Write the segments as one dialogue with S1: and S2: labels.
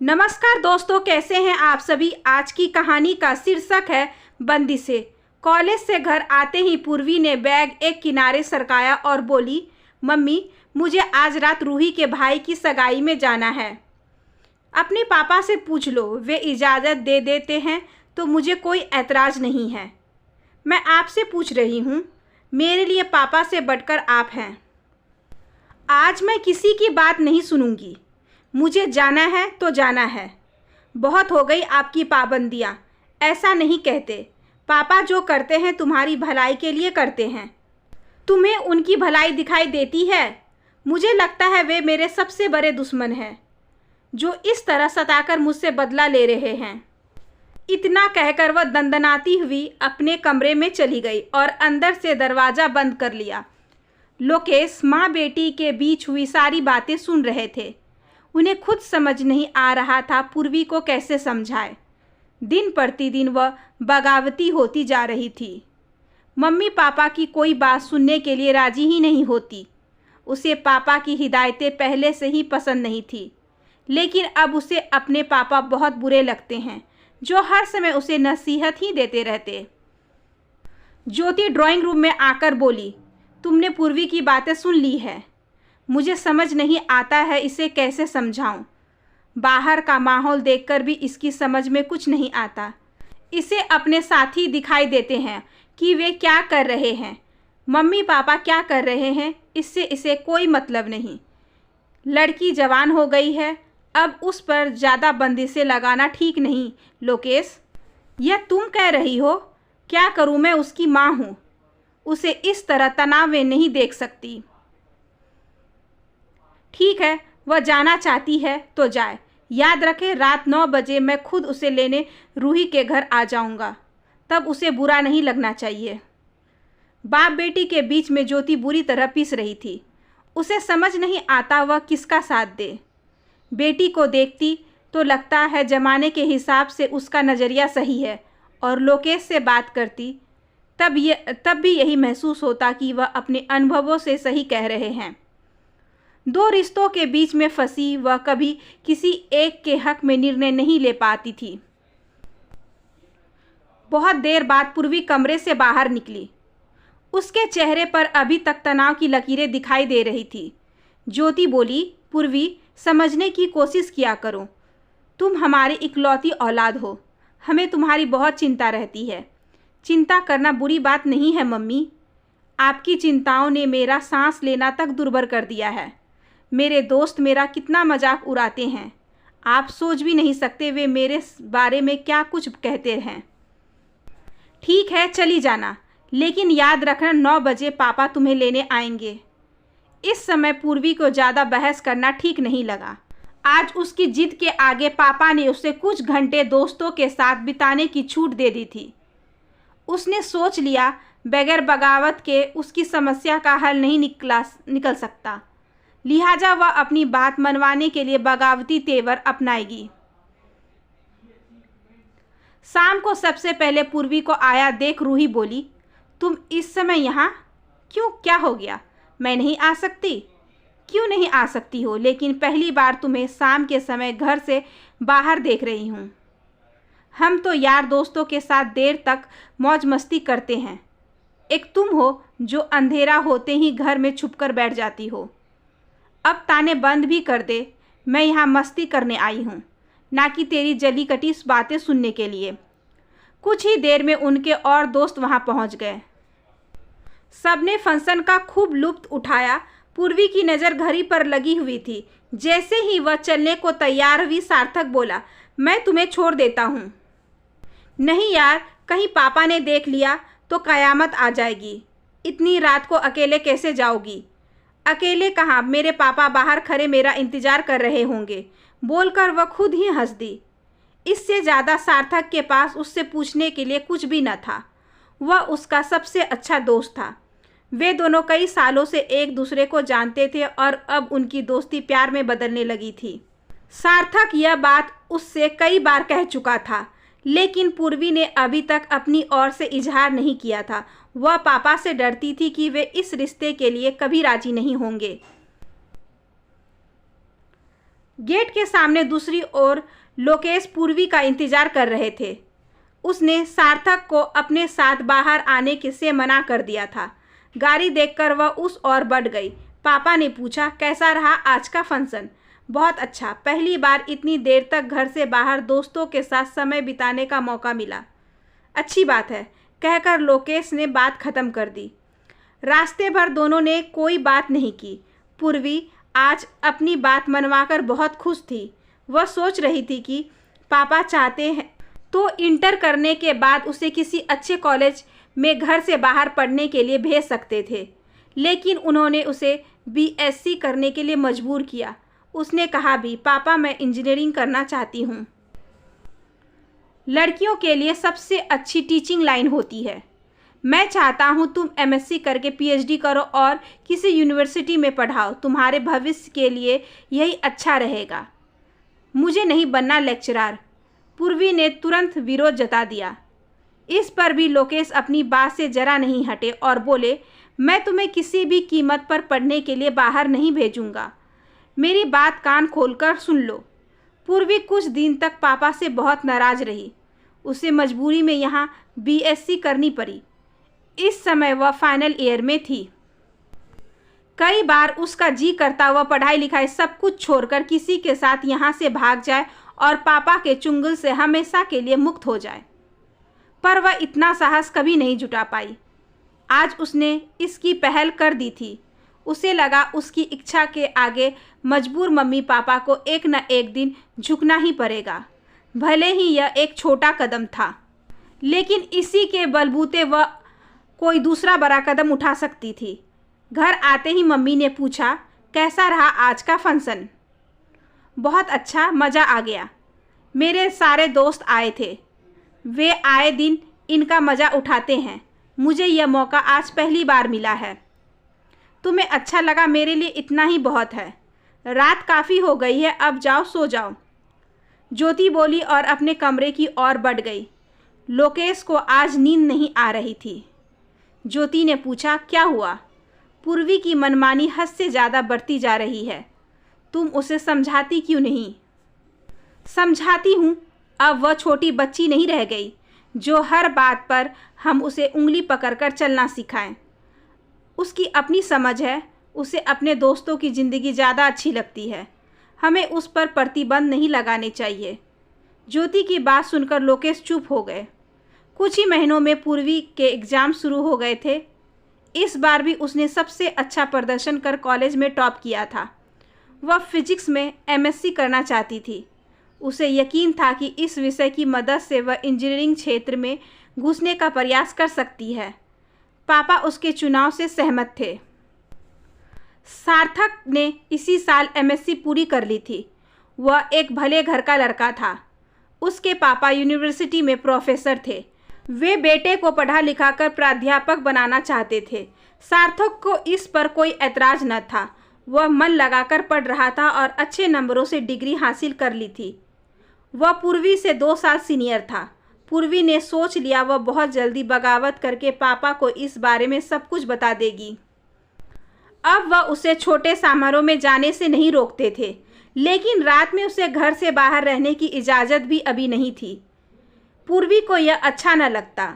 S1: नमस्कार दोस्तों, कैसे हैं आप सभी। आज की कहानी का शीर्षक है बंदिशें। कॉलेज से घर आते ही पूर्वी ने बैग एक किनारे सरकाया और बोली, मम्मी मुझे आज रात रूही के भाई की सगाई में जाना है। अपने पापा से पूछ लो, वे इजाज़त दे देते हैं तो मुझे कोई ऐतराज़ नहीं है। मैं आपसे पूछ रही हूँ, मेरे लिए पापा से बढ़कर आप हैं। आज मैं किसी की बात नहीं सुनूंगी। मुझे जाना है तो जाना है। बहुत हो गई आपकी पाबंदियाँ। ऐसा नहीं कहते। पापा जो करते हैं तुम्हारी भलाई के लिए करते हैं। तुम्हें उनकी भलाई दिखाई देती है? मुझे लगता है वे मेरे सबसे बड़े दुश्मन हैं, जो इस तरह सताकर मुझसे बदला ले रहे हैं। इतना कहकर वह दंदनाती हुई अपने कमरे में चली गई और अंदर से दरवाज़ा बंद कर लिया। लोकेश माँ बेटी के बीच हुई सारी बातें सुन रहे थे। उन्हें खुद समझ नहीं आ रहा था पूर्वी को कैसे समझाए। दिन प्रतिदिन वह बगावती होती जा रही थी। मम्मी पापा की कोई बात सुनने के लिए राजी ही नहीं होती। उसे पापा की हिदायतें पहले से ही पसंद नहीं थी, लेकिन अब उसे अपने पापा बहुत बुरे लगते हैं, जो हर समय उसे नसीहत ही देते रहते। ज्योति ड्राइंग रूम में आकर बोली, तुमने पूर्वी की बातें सुन ली है। मुझे समझ नहीं आता है इसे कैसे समझाऊं। बाहर का माहौल देखकर भी इसकी समझ में कुछ नहीं आता। इसे अपने साथी दिखाई देते हैं कि वे क्या कर रहे हैं, मम्मी पापा क्या कर रहे हैं, इससे इसे कोई मतलब नहीं। लड़की जवान हो गई है, अब उस पर ज़्यादा बंदिशें लगाना ठीक नहीं। लोकेश, यह तुम कह रही हो? क्या करूं, मैं उसकी माँ हूँ। उसे इस तरह तनाव में नहीं देख सकती। ठीक है, वह जाना चाहती है तो जाए। याद रखे, रात 9 बजे मैं खुद उसे लेने रूही के घर आ जाऊंगा। तब उसे बुरा नहीं लगना चाहिए। बाप बेटी के बीच में ज्योति बुरी तरह पिस रही थी। उसे समझ नहीं आता वह किसका साथ दे। बेटी को देखती तो लगता है जमाने के हिसाब से उसका नज़रिया सही है, और लोकेश से बात करती तब भी यही महसूस होता कि वह अपने अनुभवों से सही कह रहे हैं। दो रिश्तों के बीच में फंसी वह कभी किसी एक के हक में निर्णय नहीं ले पाती थी। बहुत देर बाद पूर्वी कमरे से बाहर निकली। उसके चेहरे पर अभी तक तनाव की लकीरें दिखाई दे रही थी। ज्योति बोली, पूर्वी समझने की कोशिश किया करो। तुम हमारी इकलौती औलाद हो। हमें तुम्हारी बहुत चिंता रहती है। चिंता करना बुरी बात नहीं है मम्मी। आपकी चिंताओं ने मेरा सांस लेना तक दुर्भर कर दिया है। मेरे दोस्त मेरा कितना मजाक उड़ाते हैं। आप सोच भी नहीं सकते वे मेरे बारे में क्या कुछ कहते हैं। ठीक है, चली जाना, लेकिन याद रखना 9 बजे पापा तुम्हें लेने आएंगे। इस समय पूर्वी को ज़्यादा बहस करना ठीक नहीं लगा। आज उसकी जिद के आगे पापा ने उसे कुछ घंटे दोस्तों के साथ बिताने की छूट दे दी थी। उसने सोच लिया बगैर बगावत के उसकी समस्या का हल नहीं निकल सकता, लिहाजा वह अपनी बात मनवाने के लिए बगावती तेवर अपनाएगी। शाम को सबसे पहले पूर्वी को आया देख रूही बोली, तुम इस समय यहाँ क्यों? क्या हो गया? मैं नहीं आ सकती? क्यों नहीं आ सकती हो? लेकिन पहली बार तुम्हें शाम के समय घर से बाहर देख रही हूँ। हम तो यार दोस्तों के साथ देर तक मौज मस्ती करते हैं। एक तुम हो जो अंधेरा होते ही घर में छुपकर बैठ जाती हो। अब ताने बंद भी कर दे। मैं यहाँ मस्ती करने आई हूँ, ना कि तेरी जली कटी बातें सुनने के लिए। कुछ ही देर में उनके और दोस्त वहाँ पहुँच गए। सबने फंक्शन का खूब लुत्फ उठाया। पूर्वी की नज़र घड़ी पर लगी हुई थी। जैसे ही वह चलने को तैयार हुई, सार्थक बोला, मैं तुम्हें छोड़ देता हूँ। नहीं यार, कहीं पापा ने देख लिया तो कयामत आ जाएगी। इतनी रात को अकेले कैसे जाओगी? अकेले कहाँ, मेरे पापा बाहर खड़े मेरा इंतजार कर रहे होंगे। बोलकर वह खुद ही हंस दी। इससे ज़्यादा सार्थक के पास उससे पूछने के लिए कुछ भी न था। वह उसका सबसे अच्छा दोस्त था। वे दोनों कई सालों से एक दूसरे को जानते थे और अब उनकी दोस्ती प्यार में बदलने लगी थी। सार्थक यह बात उससे कई बार कह चुका था, लेकिन पूर्वी ने अभी तक अपनी ओर से इजहार नहीं किया था। वह पापा से डरती थी कि वे इस रिश्ते के लिए कभी राजी नहीं होंगे। गेट के सामने दूसरी ओर लोकेश पूर्वी का इंतजार कर रहे थे। उसने सार्थक को अपने साथ बाहर आने के से मना कर दिया था। गाड़ी देखकर वह उस ओर बढ़ गई। पापा ने पूछा, कैसा रहा आज का फंक्शन? बहुत अच्छा, पहली बार इतनी देर तक घर से बाहर दोस्तों के साथ समय बिताने का मौका मिला। अच्छी बात है, कहकर लोकेश ने बात खत्म कर दी। रास्ते भर दोनों ने कोई बात नहीं की। पूर्वी आज अपनी बात मनवाकर बहुत खुश थी। वह सोच रही थी कि पापा चाहते हैं तो इंटर करने के बाद उसे किसी अच्छे कॉलेज में घर से बाहर पढ़ने के लिए भेज सकते थे, लेकिन उन्होंने उसे बीएससी करने के लिए मजबूर किया। उसने कहा भी, पापा मैं इंजीनियरिंग करना चाहती हूँ। लड़कियों के लिए सबसे अच्छी टीचिंग लाइन होती है। मैं चाहता हूँ तुम एमएससी करके पीएचडी करो और किसी यूनिवर्सिटी में पढ़ाओ। तुम्हारे भविष्य के लिए यही अच्छा रहेगा। मुझे नहीं बनना लेक्चरर। पूर्वी ने तुरंत विरोध जता दिया। इस पर भी लोकेश अपनी बात से जरा नहीं हटे और बोले, मैं तुम्हें किसी भी कीमत पर पढ़ने के लिए बाहर नहीं भेजूंगा। मेरी बात कान खोलकर सुन लो। पूर्वी कुछ दिन तक पापा से बहुत नाराज रही। उसे मजबूरी में यहाँ बीएससी करनी पड़ी। इस समय वह फाइनल ईयर में थी। कई बार उसका जी करता वह पढ़ाई लिखाई सब कुछ छोड़कर किसी के साथ यहाँ से भाग जाए और पापा के चुंगल से हमेशा के लिए मुक्त हो जाए, पर वह इतना साहस कभी नहीं जुटा पाई। आज उसने इसकी पहल कर दी थी। उसे लगा उसकी इच्छा के आगे मजबूर मम्मी पापा को एक न एक दिन झुकना ही पड़ेगा। भले ही यह एक छोटा कदम था, लेकिन इसी के बलबूते वह कोई दूसरा बड़ा कदम उठा सकती थी। घर आते ही मम्मी ने पूछा, कैसा रहा आज का फंक्शन? बहुत अच्छा, मज़ा आ गया। मेरे सारे दोस्त आए थे। वे आए दिन इनका मज़ा उठाते हैं। मुझे यह मौका आज पहली बार मिला है। तुम्हें अच्छा लगा, मेरे लिए इतना ही बहुत है। रात काफ़ी हो गई है, अब जाओ सो जाओ, ज्योति बोली और अपने कमरे की ओर बढ़ गई। लोकेश को आज नींद नहीं आ रही थी। ज्योति ने पूछा, क्या हुआ? पूर्वी की मनमानी हद से ज़्यादा बढ़ती जा रही है। तुम उसे समझाती क्यों नहीं? समझाती हूँ, अब वह छोटी बच्ची नहीं रह गई जो हर बात पर हम उसे उंगली पकड़कर चलना सिखाएं। उसकी अपनी समझ है। उसे अपने दोस्तों की ज़िंदगी ज़्यादा अच्छी लगती है। हमें उस पर प्रतिबंध नहीं लगाने चाहिए। ज्योति की बात सुनकर लोकेश चुप हो गए। कुछ ही महीनों में पूर्वी के एग्ज़ाम शुरू हो गए थे। इस बार भी उसने सबसे अच्छा प्रदर्शन कर कॉलेज में टॉप किया था। वह फिजिक्स में एमएससी करना चाहती थी। उसे यकीन था कि इस विषय की मदद से वह इंजीनियरिंग क्षेत्र में घुसने का प्रयास कर सकती है। पापा उसके चुनाव से सहमत थे। सार्थक ने इसी साल एमएससी पूरी कर ली थी। वह एक भले घर का लड़का था। उसके पापा यूनिवर्सिटी में प्रोफेसर थे। वे बेटे को पढ़ा लिखा कर प्राध्यापक बनाना चाहते थे। सार्थक को इस पर कोई ऐतराज़ न था। वह मन लगाकर पढ़ रहा था और अच्छे नंबरों से डिग्री हासिल कर ली थी। वह पूर्वी से 2 साल सीनियर था। पूर्वी ने सोच लिया वह बहुत जल्दी बगावत करके पापा को इस बारे में सब कुछ बता देगी। अब वह उसे छोटे समारोह में जाने से नहीं रोकते थे, लेकिन रात में उसे घर से बाहर रहने की इजाज़त भी अभी नहीं थी। पूर्वी को यह अच्छा न लगता।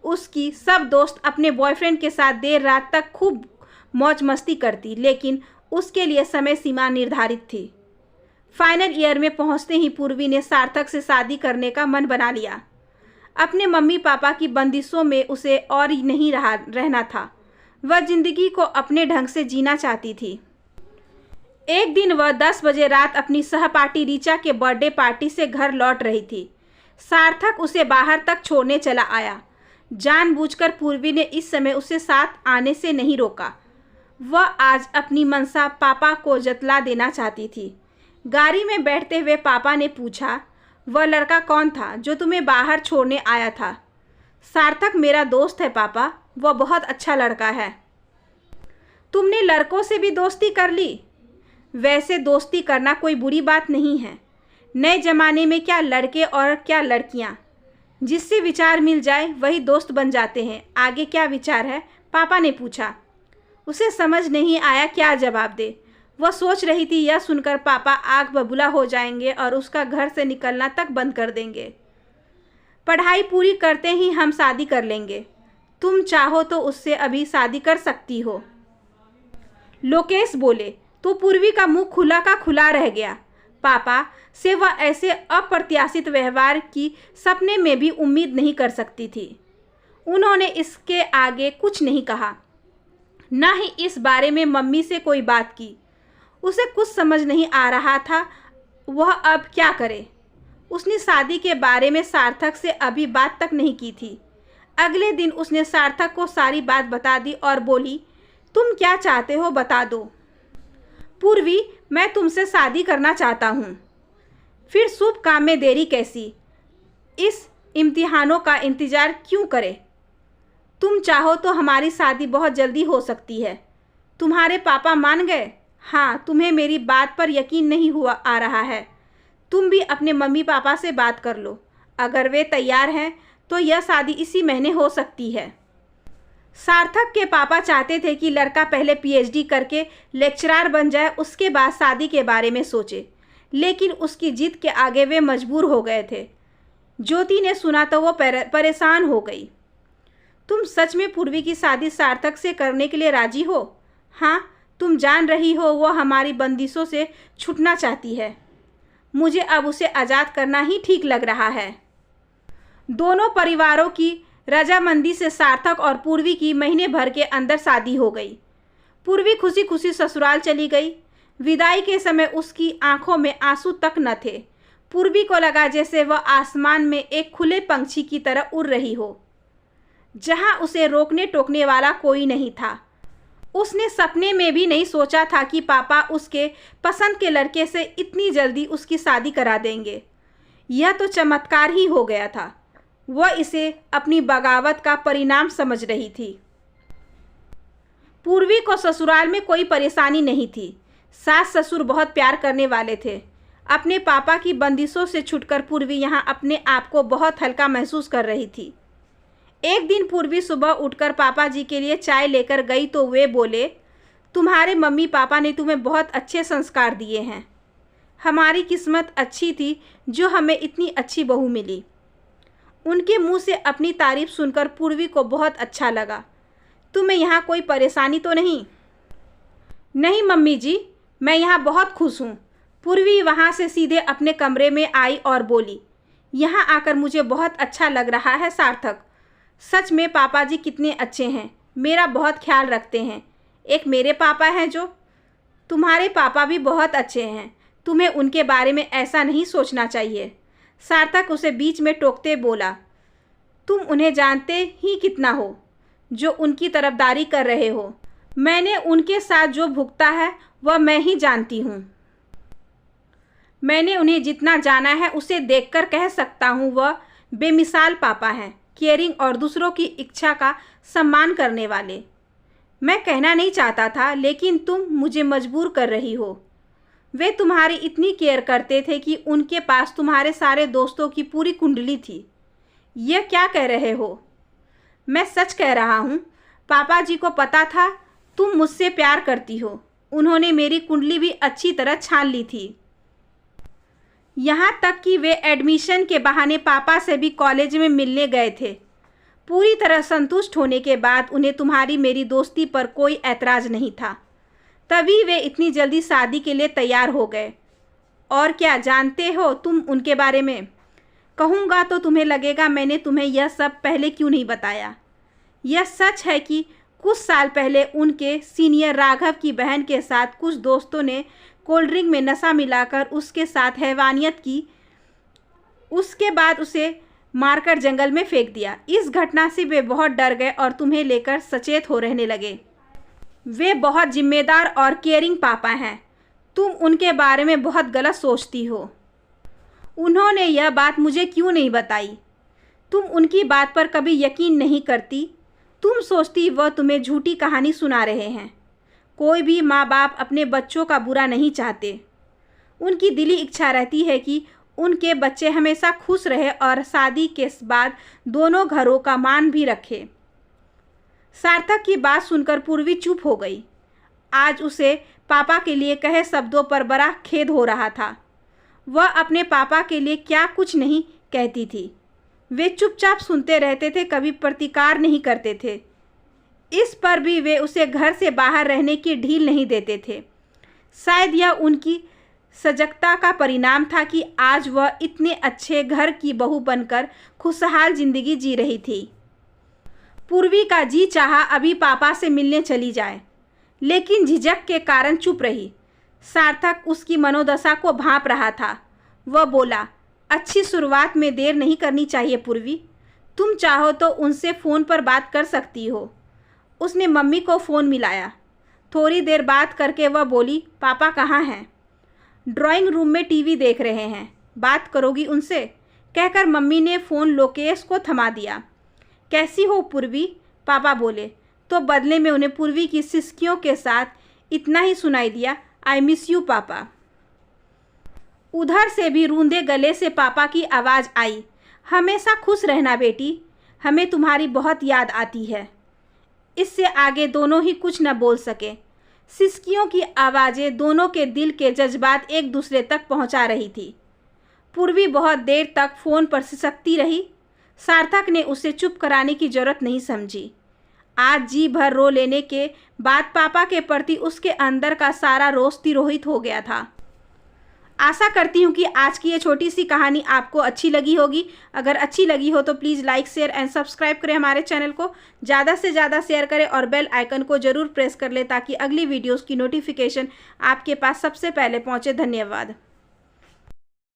S1: उसकी सब दोस्त अपने बॉयफ्रेंड के साथ देर रात तक खूब मौज मस्ती करती, लेकिन उसके लिए समय सीमा निर्धारित थी। फाइनल ईयर में पहुंचते ही पूर्वी ने सार्थक से शादी करने का मन बना लिया। अपने मम्मी पापा की बंदिशों में उसे और नहीं रहना था। वह जिंदगी को अपने ढंग से जीना चाहती थी। एक दिन वह 10 बजे रात अपनी सहपाठी रीचा के बर्थडे पार्टी से घर लौट रही थी। सार्थक उसे बाहर तक छोड़ने चला आया। जानबूझकर पूर्वी ने इस समय उसे साथ आने से नहीं रोका। वह आज अपनी मनसा पापा को जतला देना चाहती थी। गाड़ी में बैठते हुए पापा ने पूछा, वह लड़का कौन था जो तुम्हें बाहर छोड़ने आया था? सार्थक मेरा दोस्त है पापा, वह बहुत अच्छा लड़का है। तुमने लड़कों से भी दोस्ती कर ली? वैसे दोस्ती करना कोई बुरी बात नहीं है। नए ज़माने में क्या लड़के और क्या लड़कियां, जिससे विचार मिल जाए वही दोस्त बन जाते हैं। आगे क्या विचार है? पापा ने पूछा। उसे समझ नहीं आया क्या जवाब दे। वह सोच रही थी यह सुनकर पापा आग बबूला हो जाएंगे और उसका घर से निकलना तक बंद कर देंगे। पढ़ाई पूरी करते ही हम शादी कर लेंगे। तुम चाहो तो उससे अभी शादी कर सकती हो। लोकेश बोले तो पूर्वी का मुंह खुला का खुला रह गया। पापा से वह ऐसे अप्रत्याशित व्यवहार की सपने में भी उम्मीद नहीं कर सकती थी। उन्होंने इसके आगे कुछ नहीं कहा, ना ही इस बारे में मम्मी से कोई बात की। उसे कुछ समझ नहीं आ रहा था वह अब क्या करे। उसने शादी के बारे में सार्थक से अभी बात तक नहीं की थी। अगले दिन उसने सार्थक को सारी बात बता दी और बोली, तुम क्या चाहते हो बता दो। पूर्वी, मैं तुमसे शादी करना चाहता हूँ। फिर शुभ काम में देरी कैसी? इस इम्तिहानों का इंतज़ार क्यों करें? तुम चाहो तो हमारी शादी बहुत जल्दी हो सकती है। तुम्हारे पापा मान गए? हाँ, तुम्हें मेरी बात पर यकीन नहीं हुआ आ रहा है। तुम भी अपने मम्मी पापा से बात कर लो। अगर वे तैयार हैं तो यह शादी इसी महीने हो सकती है। सार्थक के पापा चाहते थे कि लड़का पहले पीएचडी करके लेक्चरर बन जाए, उसके बाद शादी के बारे में सोचे, लेकिन उसकी जिद के आगे वे मजबूर हो गए थे। ज्योति ने सुना तो वो परेशान हो गई। तुम सच में पूर्वी की शादी सार्थक से करने के लिए राजी हो? हाँ, तुम जान रही हो वो हमारी बंदिशों से छूटना चाहती है। मुझे अब उसे आज़ाद करना ही ठीक लग रहा है। दोनों परिवारों की रजामंदी से सार्थक और पूर्वी की महीने भर के अंदर शादी हो गई। पूर्वी खुशी खुशी ससुराल चली गई। विदाई के समय उसकी आंखों में आंसू तक न थे। पूर्वी को लगा जैसे वह आसमान में एक खुले पंछी की तरह उड़ रही हो, जहां उसे रोकने टोकने वाला कोई नहीं था। उसने सपने में भी नहीं सोचा था कि पापा उसके पसंद के लड़के से इतनी जल्दी उसकी शादी करा देंगे। यह तो चमत्कार ही हो गया था। वह इसे अपनी बगावत का परिणाम समझ रही थी। पूर्वी को ससुराल में कोई परेशानी नहीं थी। सास ससुर बहुत प्यार करने वाले थे। अपने पापा की बंदिशों से छूटकर पूर्वी यहाँ अपने आप को बहुत हल्का महसूस कर रही थी। एक दिन पूर्वी सुबह उठकर पापा जी के लिए चाय लेकर गई तो वे बोले, तुम्हारे मम्मी पापा ने तुम्हें बहुत अच्छे संस्कार दिए हैं। हमारी किस्मत अच्छी थी जो हमें इतनी अच्छी बहू मिली। उनके मुंह से अपनी तारीफ सुनकर पूर्वी को बहुत अच्छा लगा। तुम्हें यहाँ कोई परेशानी तो नहीं? नहीं मम्मी जी, मैं यहाँ बहुत खुश हूँ। पूर्वी वहाँ से सीधे अपने कमरे में आई और बोली, यहाँ आकर मुझे बहुत अच्छा लग रहा है सार्थक। सच में पापा जी कितने अच्छे हैं, मेरा बहुत ख्याल रखते हैं। एक मेरे पापा हैं जो, तुम्हारे पापा भी बहुत अच्छे हैं। तुम्हें उनके बारे में ऐसा नहीं सोचना चाहिए। सार्थक उसे बीच में टोकते बोला, तुम उन्हें जानते ही कितना हो जो उनकी तरफदारी कर रहे हो। मैंने उनके साथ जो भुगता है वह मैं ही जानती हूँ। मैंने उन्हें जितना जाना है उसे देखकर कह सकता हूँ वह बेमिसाल पापा हैं, केयरिंग और दूसरों की इच्छा का सम्मान करने वाले। मैं कहना नहीं चाहता था लेकिन तुम मुझे मजबूर कर रही हो। वे तुम्हारी इतनी केयर करते थे कि उनके पास तुम्हारे सारे दोस्तों की पूरी कुंडली थी। यह क्या कह रहे हो? मैं सच कह रहा हूँ। पापा जी को पता था तुम मुझसे प्यार करती हो। उन्होंने मेरी कुंडली भी अच्छी तरह छान ली थी। यहाँ तक कि वे एडमिशन के बहाने पापा से भी कॉलेज में मिलने गए थे। पूरी तरह संतुष्ट होने के बाद उन्हें तुम्हारी मेरी दोस्ती पर कोई ऐतराज़ नहीं था। तभी वे इतनी जल्दी शादी के लिए तैयार हो गए। और क्या जानते हो तुम उनके बारे में? कहूँगा तो तुम्हें लगेगा मैंने तुम्हें यह सब पहले क्यों नहीं बताया। यह सच है कि कुछ साल पहले उनके सीनियर राघव की बहन के साथ कुछ दोस्तों ने कोल्ड ड्रिंक में नशा मिलाकर उसके साथ हैवानियत की। उसके बाद उसे मारकर जंगल में फेंक दिया। इस घटना से वे बहुत डर गए और तुम्हें लेकर सचेत हो रहने लगे। वे बहुत जिम्मेदार और केयरिंग पापा हैं। तुम उनके बारे में बहुत गलत सोचती हो। उन्होंने यह बात मुझे क्यों नहीं बताई? तुम उनकी बात पर कभी यकीन नहीं करती। तुम सोचती वह तुम्हें झूठी कहानी सुना रहे हैं। कोई भी माँ बाप अपने बच्चों का बुरा नहीं चाहते। उनकी दिली इच्छा रहती है कि उनके बच्चे हमेशा खुश रहे और शादी के बाद दोनों घरों का मान भी रखे। सार्थक की बात सुनकर पूर्वी चुप हो गई। आज उसे पापा के लिए कहे शब्दों पर बड़ा खेद हो रहा था। वह अपने पापा के लिए क्या कुछ नहीं कहती थी। वे चुपचाप सुनते रहते थे, कभी प्रतिकार नहीं करते थे। इस पर भी वे उसे घर से बाहर रहने की ढील नहीं देते थे। शायद यह उनकी सजगता का परिणाम था कि आज वह इतने अच्छे घर की बहू बनकर खुशहाल जिंदगी जी रही थी। पूर्वी का जी चाहा अभी पापा से मिलने चली जाए, लेकिन झिझक के कारण चुप रही। सार्थक उसकी मनोदशा को भांप रहा था। वह बोला, अच्छी शुरुआत में देर नहीं करनी चाहिए पूर्वी। तुम चाहो तो उनसे फ़ोन पर बात कर सकती हो। उसने मम्मी को फ़ोन मिलाया। थोड़ी देर बात करके वह बोली, पापा कहाँ हैं? ड्राइंग रूम में टीवी देख रहे हैं। बात करोगी उनसे? कहकर मम्मी ने फ़ोन लोकेश को थमा दिया। कैसी हो पूर्वी? पापा बोले, तो बदले में उन्हें पूर्वी की सिसकियों के साथ इतना ही सुनाई दिया, आई मिस यू पापा। उधर से भी रूंधे गले से पापा की आवाज़ आई, हमेशा खुश रहना बेटी, हमें तुम्हारी बहुत याद आती है। इससे आगे दोनों ही कुछ न बोल सके। सिसकियों की आवाज़ें दोनों के दिल के जज्बात एक दूसरे तक पहुंचा रही थी। पूर्वी बहुत देर तक फ़ोन पर सिसकती रही। सार्थक ने उसे चुप कराने की जरूरत नहीं समझी। आज जी भर रो लेने के बाद पापा के प्रति उसके अंदर का सारा रोष तिरोहित हो गया था। आशा करती हूँ कि आज की ये छोटी सी कहानी आपको अच्छी लगी होगी। अगर अच्छी लगी हो तो please like, share and subscribe करें हमारे चैनल को। ज़्यादा से ज़्यादा शेयर करें और बेल आइकन को ज़रूर प्रेस कर लें ताकि अगली वीडियोस की नोटिफिकेशन आपके पास सबसे पहले पहुँचे। धन्यवाद।